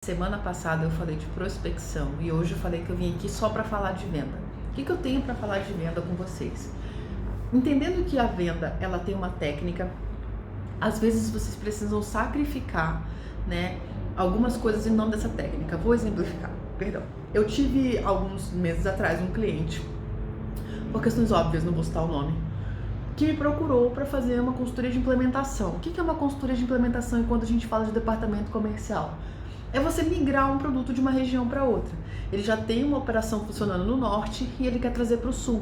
Semana passada eu falei de prospecção e hoje eu falei que eu vim aqui só para falar de venda. O que eu tenho para falar de venda com vocês? Entendendo que a venda ela tem uma técnica, às vezes vocês precisam sacrificar, né, algumas coisas em nome dessa técnica. Vou exemplificar, perdão. Eu tive alguns meses atrás um cliente, por questões óbvias, não vou citar o nome, que me procurou para fazer uma consultoria de implementação. O que é uma consultoria de implementação enquanto a gente fala de departamento comercial? É você migrar um produto de uma região para outra. Ele já tem uma operação funcionando no norte e ele quer trazer para o sul.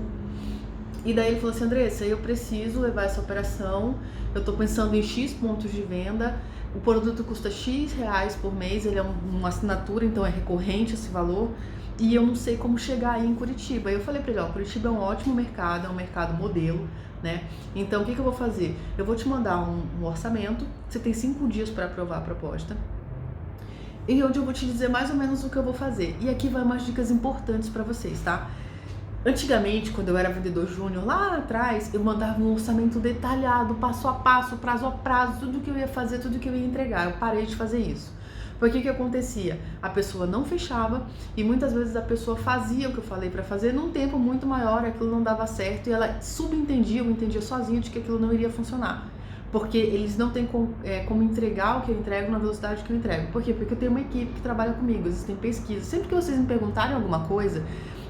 E daí ele falou assim: Andressa, eu preciso levar essa operação, eu estou pensando em X pontos de venda, o produto custa X reais por mês, ele é uma assinatura, então é recorrente esse valor, e eu não sei como chegar aí em Curitiba. Aí eu falei para ele: ó, Curitiba é um ótimo mercado, é um mercado modelo, né? Então o que eu vou fazer? Eu vou te mandar um orçamento, você tem 5 dias para aprovar a proposta, e onde eu vou te dizer mais ou menos o que eu vou fazer. E aqui vai umas dicas importantes para vocês, tá? Antigamente, quando eu era vendedor júnior, lá atrás, eu mandava um orçamento detalhado, passo a passo, prazo a prazo, tudo que eu ia fazer, tudo que eu ia entregar. Eu parei de fazer isso. Porque o que acontecia? A pessoa não fechava e muitas vezes a pessoa fazia o que eu falei para fazer num tempo muito maior, aquilo não dava certo e ela subentendia, eu entendia sozinha de que aquilo não iria funcionar. Porque eles não têm como entregar o que eu entrego na velocidade que eu entrego. Por quê? Porque eu tenho uma equipe que trabalha comigo, existem pesquisas. Sempre que vocês me perguntarem alguma coisa,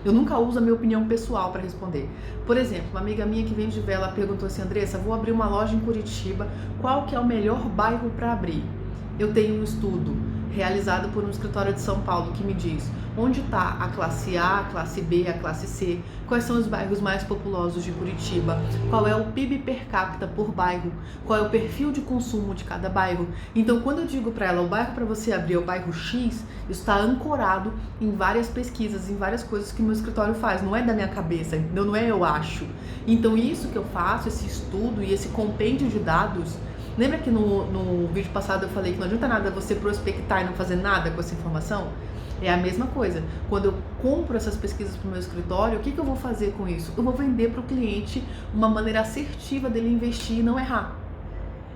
eu nunca uso a minha opinião pessoal para responder. Por exemplo, uma amiga minha que vende vela perguntou assim: Andressa, vou abrir uma loja em Curitiba, qual que é o melhor bairro para abrir? Eu tenho um estudo realizado por um escritório de São Paulo que me diz onde está a classe A, a classe B, a classe C, quais são os bairros mais populosos de Curitiba, qual é o PIB per capita por bairro, qual é o perfil de consumo de cada bairro. Então, quando eu digo para ela o bairro para você abrir é o bairro X, isso está ancorado em várias pesquisas, em várias coisas que meu escritório faz, não é da minha cabeça, não é eu acho. Então, isso que eu faço, esse estudo e esse compêndio de dados. Lembra que no vídeo passado eu falei que não adianta nada você prospectar e não fazer nada com essa informação? É a mesma coisa. Quando eu compro essas pesquisas para o meu escritório, o que eu vou fazer com isso? Eu vou vender para o cliente uma maneira assertiva dele investir e não errar.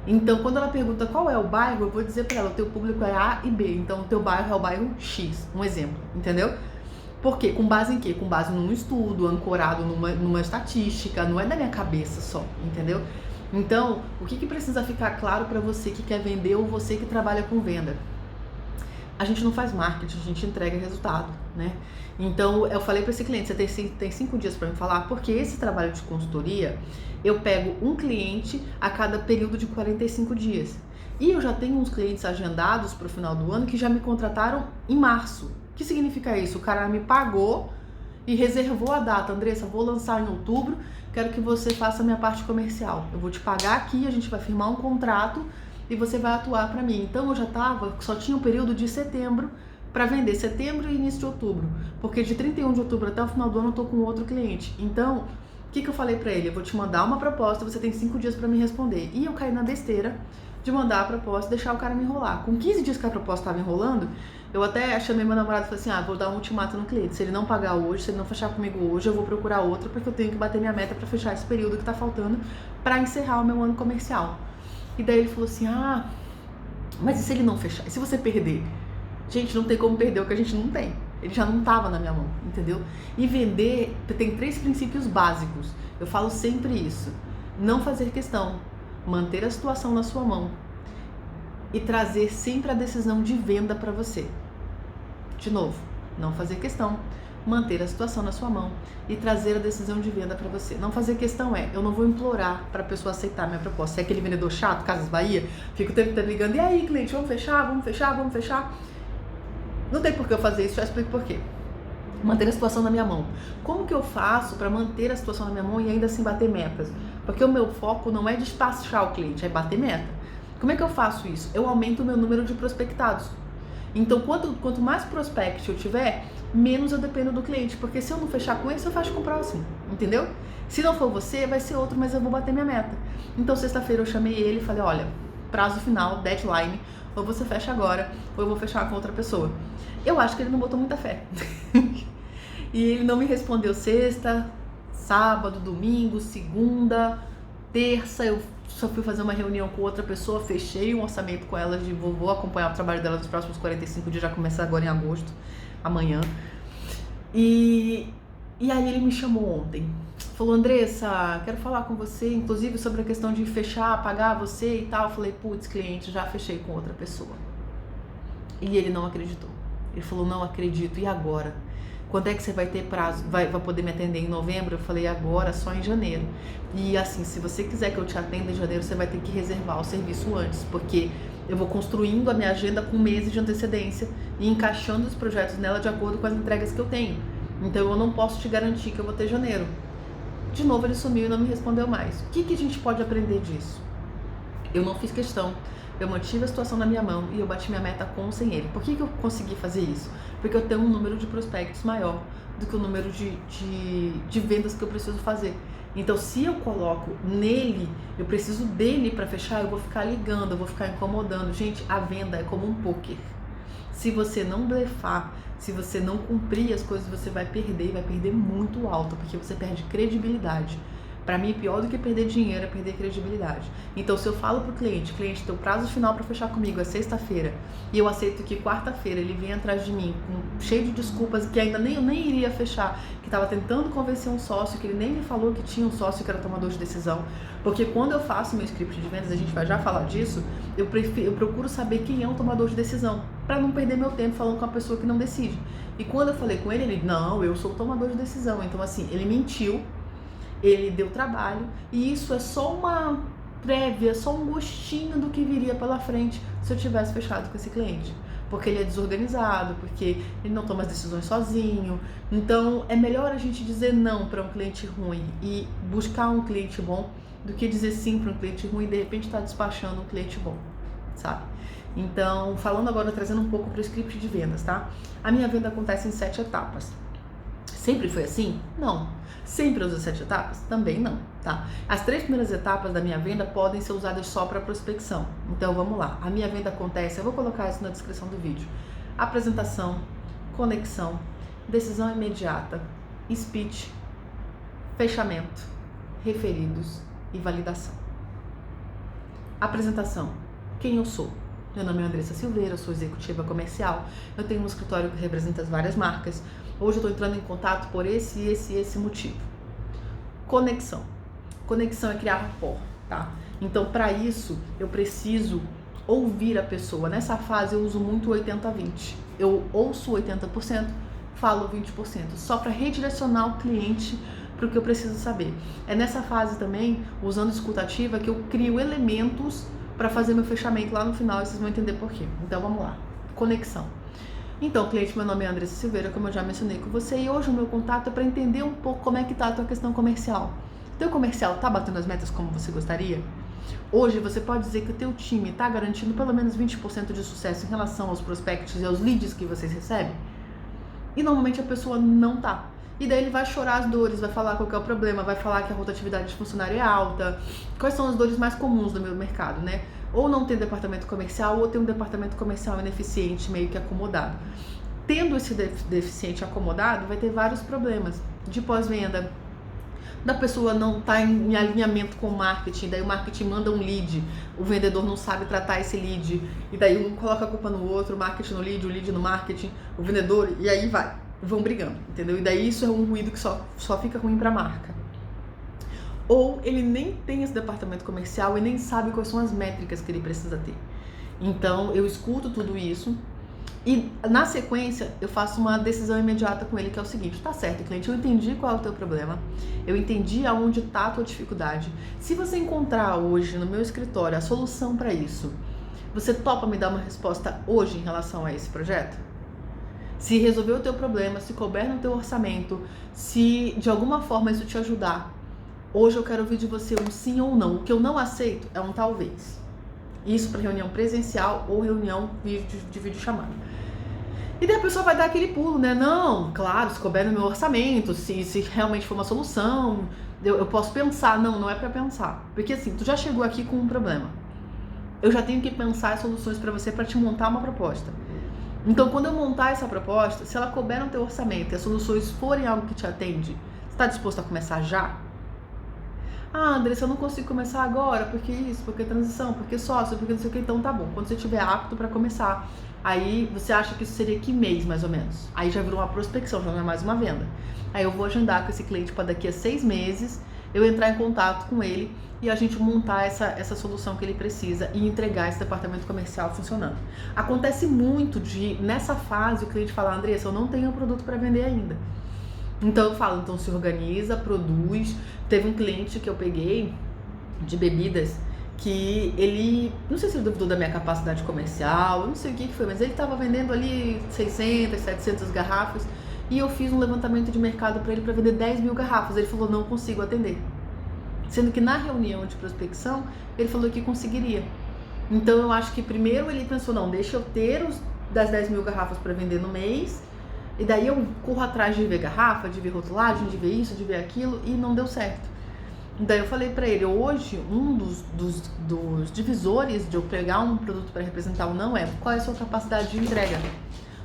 Então, quando ela pergunta qual é o bairro, eu vou dizer para ela: o teu público é A e B, então o teu bairro é o bairro X, um exemplo, entendeu? Por quê? Com base em quê? Com base num estudo, ancorado numa estatística, não é da minha cabeça só, entendeu? Então, o que precisa ficar claro para você que quer vender ou você que trabalha com venda? A gente não faz marketing, a gente entrega resultado, né? Então, eu falei para esse cliente: você tem 5 dias para me falar, porque esse trabalho de consultoria, eu pego um cliente a cada período de 45 dias. E eu já tenho uns clientes agendados para o final do ano que já me contrataram em março. O que significa isso? O cara me pagou e reservou a data: Andressa, vou lançar em outubro, quero que você faça a minha parte comercial. Eu vou te pagar aqui, a gente vai firmar um contrato e você vai atuar para mim. Então eu só tinha um período de setembro para vender, setembro e início de outubro, porque de 31 de outubro até o final do ano eu tô com outro cliente. Então, o que eu falei para ele? Eu vou te mandar uma proposta, você tem 5 dias para me responder. E eu caí na besteira de mandar a proposta e deixar o cara me enrolar. Com 15 dias que a proposta estava enrolando, eu até chamei meu namorado e falei assim: vou dar um ultimato no cliente. Se ele não pagar hoje, se ele não fechar comigo hoje, eu vou procurar outro, porque eu tenho que bater minha meta para fechar esse período que tá faltando para encerrar o meu ano comercial. E daí ele falou assim: mas e se ele não fechar? E se você perder? Gente, não tem como perder o que a gente não tem. Ele já não estava na minha mão, entendeu? E vender tem 3 princípios básicos. Eu falo sempre isso: não fazer questão, manter a situação na sua mão e trazer sempre a decisão de venda para você. De novo, não fazer questão, manter a situação na sua mão e trazer a decisão de venda para você. Não fazer questão eu não vou implorar para a pessoa aceitar a minha proposta. Se é aquele vendedor chato, Casas Bahia, fico o tempo inteiro ligando: e aí, cliente, vamos fechar, vamos fechar, vamos fechar. Não tem por que eu fazer isso, já explico por quê. Manter a situação na minha mão. Como que eu faço para manter a situação na minha mão e ainda assim bater metas? Porque o meu foco não é despachar o cliente, é bater meta. Como é que eu faço isso? Eu aumento o meu número de prospectados. Então, quanto mais prospect eu tiver, menos eu dependo do cliente. Porque se eu não fechar com esse, eu fecho com o próximo. Entendeu? Se não for você, vai ser outro, mas eu vou bater minha meta. Então, sexta-feira eu chamei ele e falei: olha, prazo final, deadline, ou você fecha agora, ou eu vou fechar com outra pessoa. Eu acho que ele não botou muita fé. E ele não me respondeu sexta, sábado, domingo, segunda. terça eu só fui fazer uma reunião com outra pessoa, fechei um orçamento com ela de vou acompanhar o trabalho dela nos próximos 45 dias, já começa agora em agosto, amanhã. E aí ele me chamou ontem, falou: Andressa, quero falar com você, inclusive sobre a questão de fechar, pagar você e tal. Eu falei: putz, cliente, já fechei com outra pessoa. E ele não acreditou. Ele falou: não acredito, e agora? Quando é que você vai ter prazo? Vai poder me atender em novembro? Eu falei: agora, só em janeiro. E assim, se você quiser que eu te atenda em janeiro, você vai ter que reservar o serviço antes, porque eu vou construindo a minha agenda com meses de antecedência e encaixando os projetos nela de acordo com as entregas que eu tenho. Então eu não posso te garantir que eu vou ter janeiro. De novo ele sumiu e não me respondeu mais. O que a gente pode aprender disso? Eu não fiz questão. Eu mantive a situação na minha mão e eu bati minha meta com ou sem ele. Por que eu consegui fazer isso? Porque eu tenho um número de prospectos maior do que o número de vendas que eu preciso fazer. Então, se eu coloco nele, eu preciso dele para fechar, eu vou ficar ligando, eu vou ficar incomodando. Gente, a venda é como um poker. Se você não blefar, se você não cumprir as coisas, você vai perder, e vai perder muito alto, porque você perde credibilidade. Para mim, pior do que perder dinheiro é perder credibilidade. Então, se eu falo pro cliente, teu prazo final para fechar comigo é sexta-feira, e eu aceito que quarta-feira ele vem atrás de mim cheio de desculpas, que ainda eu nem iria fechar, que estava tentando convencer um sócio, que ele nem me falou que tinha um sócio que era tomador de decisão, porque quando eu faço meu script de vendas, a gente vai já falar disso, eu procuro saber quem é o tomador de decisão, para não perder meu tempo falando com a pessoa que não decide. E quando eu falei com ele, ele: não, eu sou o tomador de decisão. Então, assim, ele mentiu, ele deu trabalho, e isso é só uma prévia, só um gostinho do que viria pela frente se eu tivesse fechado com esse cliente. Porque ele é desorganizado, porque ele não toma as decisões sozinho. Então, é melhor a gente dizer não para um cliente ruim e buscar um cliente bom do que dizer sim para um cliente ruim e de repente estar despachando um cliente bom, sabe? Então, falando agora, trazendo um pouco para o script de vendas, tá? A minha venda acontece em 7 etapas. Sempre foi assim? Não. Sempre usa 7 etapas? Também não, tá? As 3 primeiras etapas da minha venda podem ser usadas só para prospecção. Então, vamos lá. A minha venda acontece, eu vou colocar isso na descrição do vídeo: apresentação, conexão, decisão imediata, speech, fechamento, referidos e validação. Apresentação: quem eu sou? Meu nome é Andressa Silveira, eu sou executiva comercial, eu tenho um escritório que representa várias marcas. Hoje eu estou entrando em contato por esse motivo. Conexão. Conexão é criar rapport, tá? Então, para isso, eu preciso ouvir a pessoa. Nessa fase, eu uso muito 80-20. Eu ouço 80%, falo 20%, só para redirecionar o cliente para o que eu preciso saber. É nessa fase também, usando escutativa, que eu crio elementos para fazer meu fechamento lá no final, e vocês vão entender por quê. Então, vamos lá. Conexão. Então, cliente, meu nome é Andressa Silveira, como eu já mencionei com você, e hoje o meu contato é para entender um pouco como é que está a tua questão comercial. Teu comercial está batendo as metas como você gostaria? Hoje você pode dizer que o teu time está garantindo pelo menos 20% de sucesso em relação aos prospectos e aos leads que vocês recebem? E normalmente a pessoa não tá. E daí ele vai chorar as dores, vai falar qual que é o problema, vai falar que a rotatividade de funcionário é alta. Quais são as dores mais comuns do meu mercado, né? Ou não tem departamento comercial, ou tem um departamento comercial ineficiente, meio que acomodado. Tendo esse deficiente acomodado, vai ter vários problemas de pós-venda, da pessoa não estar em alinhamento com o marketing, daí o marketing manda um lead, o vendedor não sabe tratar esse lead, e daí um coloca a culpa no outro, o marketing no lead, o lead no marketing, o vendedor, e aí vão brigando, entendeu? E daí isso é um ruído que só fica ruim para a marca. Ou ele nem tem esse departamento comercial e nem sabe quais são as métricas que ele precisa ter. Então, eu escuto tudo isso e, na sequência, eu faço uma decisão imediata com ele, que é o seguinte: tá certo, cliente, eu entendi qual é o teu problema, eu entendi aonde está a tua dificuldade. Se você encontrar hoje no meu escritório a solução para isso, você topa me dar uma resposta hoje em relação a esse projeto? Se resolver o teu problema, se couber no teu orçamento, se de alguma forma isso te ajudar, hoje eu quero ouvir de você um sim ou não. O que eu não aceito é um talvez. Isso para reunião presencial ou reunião de videochamada. E daí a pessoa vai dar aquele pulo, né? Não, claro, se couber no meu orçamento, se realmente for uma solução, eu posso pensar. Não, não é para pensar. Porque assim, tu já chegou aqui com um problema. Eu já tenho que pensar as soluções para você para te montar uma proposta. Então, quando eu montar essa proposta, se ela couber no teu orçamento e as soluções forem algo que te atende, você está disposto a começar já? Ah, Andressa, eu não consigo começar agora, porque isso, porque transição, porque sócio, porque não sei o que, então tá bom. Quando você estiver apto para começar, aí você acha que isso seria que mês, mais ou menos? Aí já virou uma prospecção, já não é mais uma venda. Aí eu vou agendar com esse cliente para daqui a 6 meses, eu entrar em contato com ele e a gente montar essa solução que ele precisa e entregar esse departamento comercial funcionando. Acontece muito de, nessa fase, o cliente falar, Andressa, eu não tenho produto para vender ainda. Então eu falo, então se organiza, produz. Teve um cliente que eu peguei de bebidas que ele, não sei se ele duvidou da minha capacidade comercial, eu não sei o que foi, mas ele estava vendendo ali 600, 700 garrafas e eu fiz um levantamento de mercado para ele para vender 10 mil garrafas. Ele falou, não consigo atender. Sendo que na reunião de prospecção, ele falou que conseguiria. Então eu acho que primeiro ele pensou, não, deixa eu ter das 10 mil garrafas para vender no mês, e daí eu corro atrás de ver garrafa, de ver rotulagem, de ver isso, de ver aquilo, e não deu certo. Daí eu falei pra ele, hoje um dos divisores de eu pegar um produto para representar ou não é qual é a sua capacidade de entrega.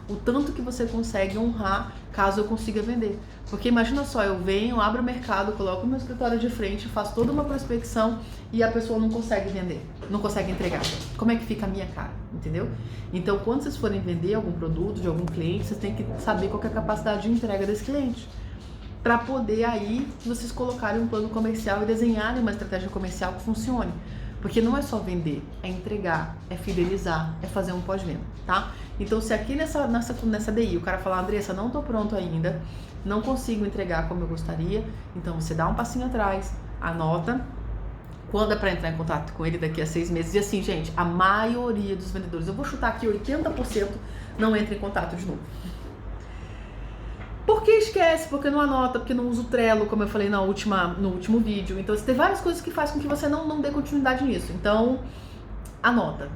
O tanto que você consegue honrar caso eu consiga vender. Porque imagina só, eu venho, abro o mercado, coloco o meu escritório de frente, faço toda uma prospecção e a pessoa não consegue vender, não consegue entregar. Como é que fica a minha cara, entendeu? Então, quando vocês forem vender algum produto de algum cliente, vocês têm que saber qual que é a capacidade de entrega desse cliente. Para poder aí vocês colocarem um plano comercial e desenharem uma estratégia comercial que funcione. Porque não é só vender, é entregar, é fidelizar, é fazer um pós-venda, tá? Então, se aqui nessa DI o cara falar, Andressa, não tô pronto ainda, não consigo entregar como eu gostaria, então você dá um passinho atrás, anota quando é para entrar em contato com ele daqui a 6 meses. E assim, gente, a maioria dos vendedores, eu vou chutar aqui 80%, não entra em contato de novo. Porque esquece, porque não anota, porque não usa o Trello, como eu falei no último vídeo. Então, tem várias coisas que fazem com que você não dê continuidade nisso. Então, anota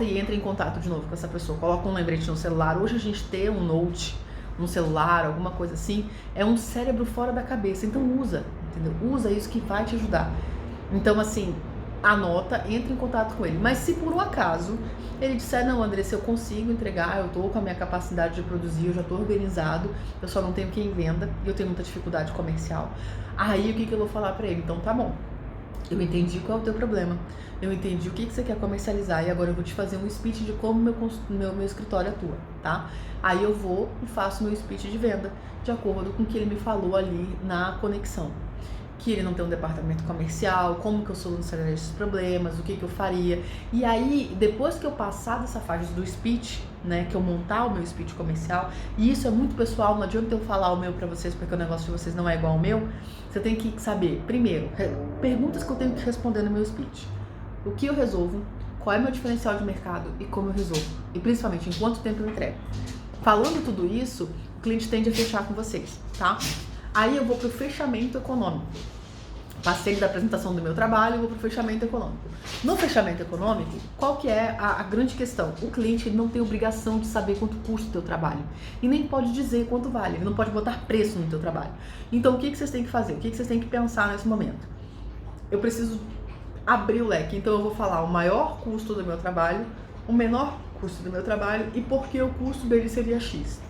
e entra em contato de novo com essa pessoa. Coloca um lembrete no celular. Hoje a gente ter um note no celular, alguma coisa assim, é um cérebro fora da cabeça. Então usa, entendeu? Usa isso que vai te ajudar. Então, assim, anota, entra em contato com ele. Mas se por um acaso ele disser, não, Andressa, eu consigo entregar, eu tô com a minha capacidade de produzir, eu já tô organizado, eu só não tenho quem venda e eu tenho muita dificuldade comercial. Aí o que eu vou falar pra ele? Então tá bom, eu entendi qual é o teu problema, eu entendi o que você quer comercializar e agora eu vou te fazer um speech de como meu escritório atua, tá? Aí eu vou e faço meu speech de venda de acordo com o que ele me falou ali na conexão. Que ele não tem um departamento comercial, como que eu solucionaria esses problemas, o que eu faria. E aí, depois que eu passar dessa fase do speech, né, que eu montar o meu speech comercial, e isso é muito pessoal, não adianta eu falar o meu pra vocês, porque o negócio de vocês não é igual ao meu, você tem que saber, primeiro, perguntas que eu tenho que responder no meu speech. O que eu resolvo, qual é o meu diferencial de mercado e como eu resolvo. E principalmente, em quanto tempo eu entrego. Falando tudo isso, o cliente tende a fechar com vocês, tá? Aí eu vou pro fechamento econômico. Passei da apresentação do meu trabalho e vou pro fechamento econômico. No fechamento econômico, qual que é a grande questão? O cliente não tem obrigação de saber quanto custa o teu trabalho. E nem pode dizer quanto vale. Ele não pode botar preço no teu trabalho. Então, o que vocês têm que fazer? O que vocês têm que pensar nesse momento? Eu preciso abrir o leque. Então, eu vou falar o maior custo do meu trabalho, o menor custo do meu trabalho e por que o custo dele seria X.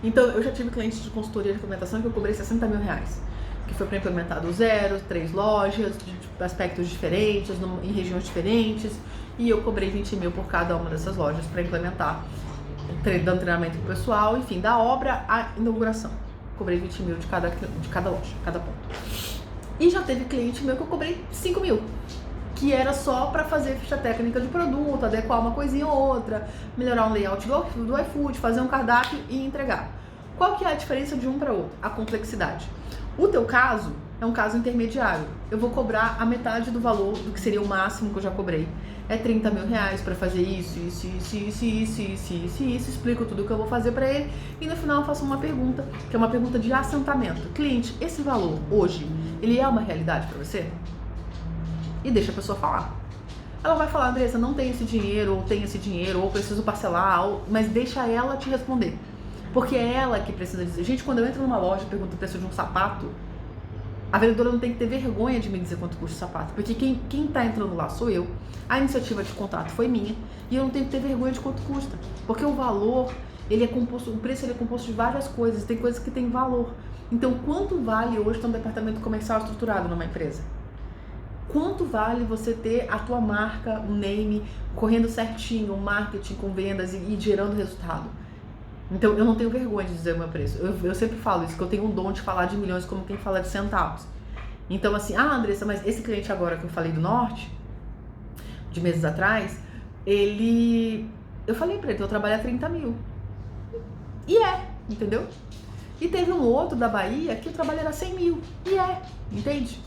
Então, eu já tive clientes de consultoria de implementação que eu cobrei 60 mil reais, que foi para implementar do zero, 3 lojas, de aspectos diferentes, em regiões diferentes, e eu cobrei 20 mil por cada uma dessas lojas para implementar, dando treinamento pro pessoal, enfim, da obra à inauguração. Cobrei 20 mil de cada loja, cada ponto. E já teve cliente meu que eu cobrei 5 mil, que era só para fazer ficha técnica de produto, adequar uma coisinha ou outra, melhorar um layout do iFood, fazer um cardápio e entregar. Qual que é a diferença de um para outro? A complexidade. O teu caso é um caso intermediário. Eu vou cobrar a metade do valor do que seria o máximo que eu já cobrei. É 30 mil reais para fazer isso, explico tudo o que eu vou fazer para ele e no final eu faço uma pergunta, que é uma pergunta de assentamento. Cliente, esse valor hoje, ele é uma realidade para você? E deixa a pessoa falar. Ela vai falar, Andressa, não tem esse dinheiro, ou tem esse dinheiro, ou preciso parcelar, mas deixa ela te responder. Porque é ela que precisa dizer. Gente, quando eu entro numa loja e pergunto o preço de um sapato, a vendedora não tem que ter vergonha de me dizer quanto custa o sapato. Porque quem tá entrando lá sou eu. A iniciativa de contato foi minha. E eu não tenho que ter vergonha de quanto custa. Porque o valor, ele é composto, o preço ele é composto de várias coisas, tem coisas que têm valor. Então, quanto vale hoje ter um departamento comercial estruturado numa empresa? Quanto vale você ter a tua marca, o name, correndo certinho, o marketing com vendas e gerando resultado? Então, eu não tenho vergonha de dizer o meu preço. Eu sempre falo isso, que eu tenho um dom de falar de milhões como quem fala de centavos. Então, assim, Andressa, mas esse cliente agora que eu falei do Norte, de meses atrás, eu falei pra ele, eu trabalho a 30 mil. E entendeu? E teve um outro da Bahia que o trabalho era 100 mil. Entende?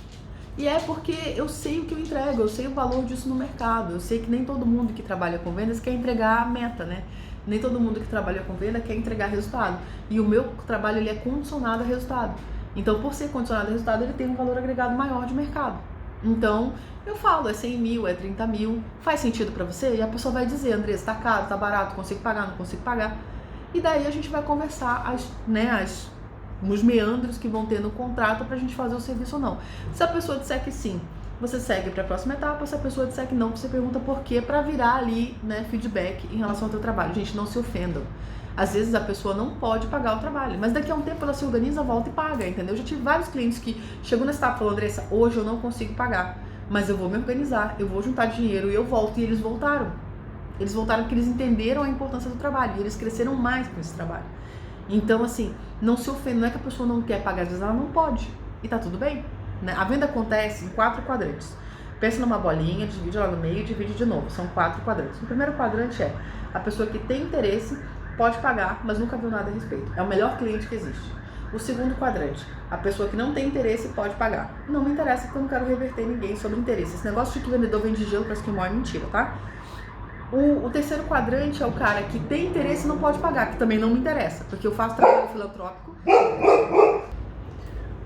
E porque eu sei o que eu entrego, eu sei o valor disso no mercado. Eu sei que nem todo mundo que trabalha com vendas quer entregar a meta, né? Nem todo mundo que trabalha com venda quer entregar resultado. E o meu trabalho, ele é condicionado a resultado. Então, por ser condicionado a resultado, ele tem um valor agregado maior de mercado. Então, eu falo, é 100 mil, é 30 mil, faz sentido pra você? E a pessoa vai dizer, Andressa, tá caro, tá barato, consigo pagar, não consigo pagar. E daí a gente vai conversar os meandros que vão ter no contrato pra gente fazer o serviço ou não. Se a pessoa disser que sim, você segue para a próxima etapa. Se a pessoa disser que não, você pergunta por quê, para virar ali, né, feedback em relação ao teu trabalho. Gente, não se ofendam. Às vezes a pessoa não pode pagar o trabalho, mas daqui a um tempo ela se organiza, volta e paga, entendeu? Eu já tive vários clientes que chegou nessa etapa e falou, Andressa, hoje eu não consigo pagar, mas eu vou me organizar, eu vou juntar dinheiro e eu volto. E eles voltaram. Eles voltaram porque eles entenderam a importância do trabalho e eles cresceram mais com esse trabalho. Então, assim, não se ofenda, não é que a pessoa não quer pagar, às vezes ela não pode. E tá tudo bem, né? A venda acontece em 4 quadrantes. Pensa numa bolinha, divide ela no meio e divide de novo. São 4 quadrantes. O primeiro quadrante é a pessoa que tem interesse, pode pagar, mas nunca viu nada a respeito. É o melhor cliente que existe. O segundo quadrante, a pessoa que não tem interesse pode pagar. Não me interessa porque eu não quero reverter ninguém sobre interesse. Esse negócio de que o vendedor vende gelo para esquimó é mentira, tá? O terceiro quadrante é o cara que tem interesse e não pode pagar, que também não me interessa, porque eu faço trabalho filantrópico.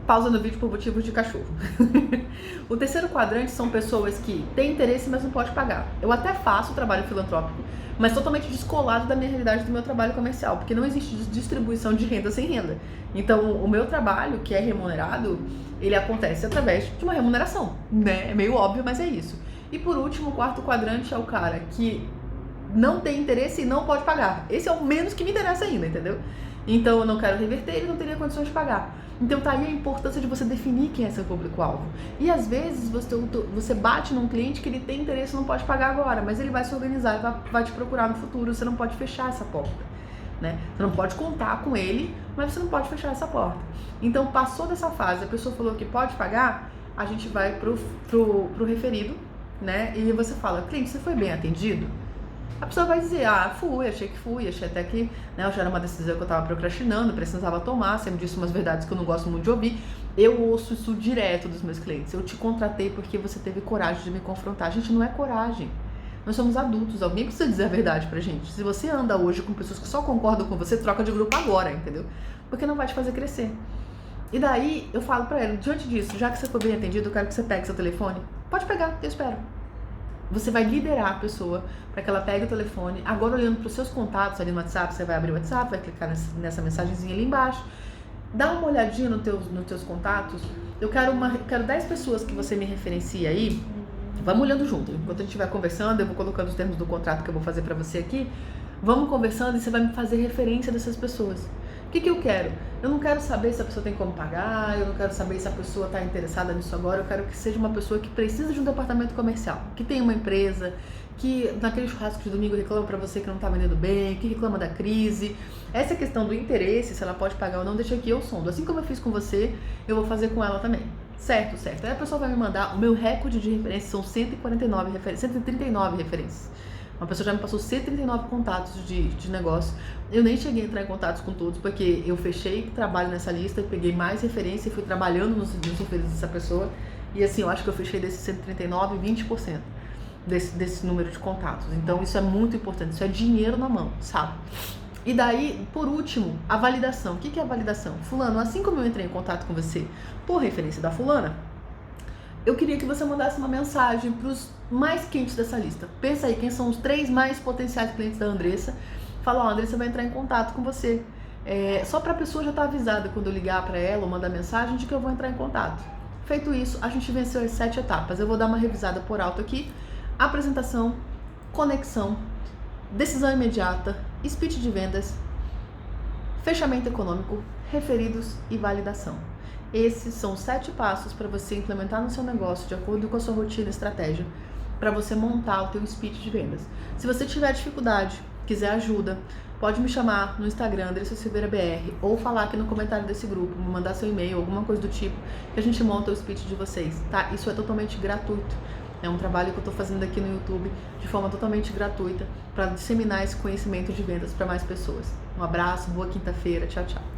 Pausa no vídeo por motivos de cachorro. O terceiro quadrante são pessoas que têm interesse, mas não pode pagar. Eu até faço trabalho filantrópico, mas totalmente descolado da minha realidade do meu trabalho comercial, porque não existe distribuição de renda sem renda. Então, o meu trabalho, que é remunerado, ele acontece através de uma remuneração, né? É meio óbvio, mas é isso. E por último, o quarto quadrante é o cara que não tem interesse e não pode pagar. Esse é o menos que me interessa ainda, entendeu? Então eu não quero reverter, ele não teria condições de pagar. Então tá aí a importância de você definir quem é seu público-alvo. E às vezes você bate num cliente que ele tem interesse e não pode pagar agora, mas ele vai se organizar e vai te procurar no futuro. Você não pode fechar essa porta, né? Você não pode contar com ele, mas você não pode fechar essa porta. Então passou dessa fase, a pessoa falou que pode pagar, a gente vai pro referido, né? E você fala, cliente, você foi bem atendido? A pessoa vai dizer, fui, achei até que, né, já era uma decisão que eu tava procrastinando, precisava tomar, você me disse umas verdades que eu não gosto muito de ouvir. Eu ouço isso direto dos meus clientes. Eu te contratei porque você teve coragem de me confrontar. Gente, não é coragem. Nós somos adultos, alguém precisa dizer a verdade pra gente. Se você anda hoje com pessoas que só concordam com você, troca de grupo agora, entendeu? Porque não vai te fazer crescer. E daí eu falo pra ela, diante disso, já que você foi bem atendido, eu quero que você pegue seu telefone. Pode pegar, eu espero. Você vai liderar a pessoa para que ela pegue o telefone. Agora, olhando para os seus contatos ali no WhatsApp, você vai abrir o WhatsApp, vai clicar nessa mensagenzinha ali embaixo. Dá uma olhadinha nos teus contatos. Eu quero 10 pessoas que você me referencia aí. Vamos olhando junto. Enquanto a gente vai conversando, eu vou colocando os termos do contrato que eu vou fazer para você aqui. Vamos conversando e você vai me fazer referência dessas pessoas. O que eu quero? Eu não quero saber se a pessoa tem como pagar, eu não quero saber se a pessoa está interessada nisso agora, eu quero que seja uma pessoa que precisa de um departamento comercial, que tem uma empresa, que naquele churrasco de domingo reclama para você que não está vendendo bem, que reclama da crise. Essa questão do interesse, se ela pode pagar ou não, deixa aqui eu sondo. Assim como eu fiz com você, eu vou fazer com ela também. Certo. Aí a pessoa vai me mandar, o meu recorde de referências são 139 referências, 139 referências. Uma pessoa já me passou 139 contatos de negócio. Eu nem cheguei a entrar em contatos com todos, porque eu fechei trabalho nessa lista, peguei mais referência e fui trabalhando nos referidos dessa pessoa. E assim, eu acho que eu fechei desses 139, 20% desse número de contatos. Então isso é muito importante, isso é dinheiro na mão, sabe? E daí, por último, a validação. O que é a validação? Fulano, assim como eu entrei em contato com você por referência da fulana, eu queria que você mandasse uma mensagem para os mais quentes dessa lista. Pensa aí, quem são os 3 mais potenciais clientes da Andressa. Fala, a Andressa vai entrar em contato com você. Só para a pessoa já estar avisada quando eu ligar para ela ou mandar mensagem de que eu vou entrar em contato. Feito isso, a gente venceu as 7 etapas. Eu vou dar uma revisada por alto aqui. Apresentação, conexão, decisão imediata, speech de vendas, fechamento econômico, referidos e validação. Esses são 7 passos para você implementar no seu negócio de acordo com a sua rotina e estratégia, para você montar o teu speech de vendas. Se você tiver dificuldade, quiser ajuda, pode me chamar no Instagram, Andressa Silveira BR, ou falar aqui no comentário desse grupo, me mandar seu e-mail, alguma coisa do tipo, que a gente monta o speech de vocês, tá? Isso é totalmente gratuito. É um trabalho que eu estou fazendo aqui no YouTube de forma totalmente gratuita para disseminar esse conhecimento de vendas para mais pessoas. Um abraço, boa quinta-feira, tchau, tchau.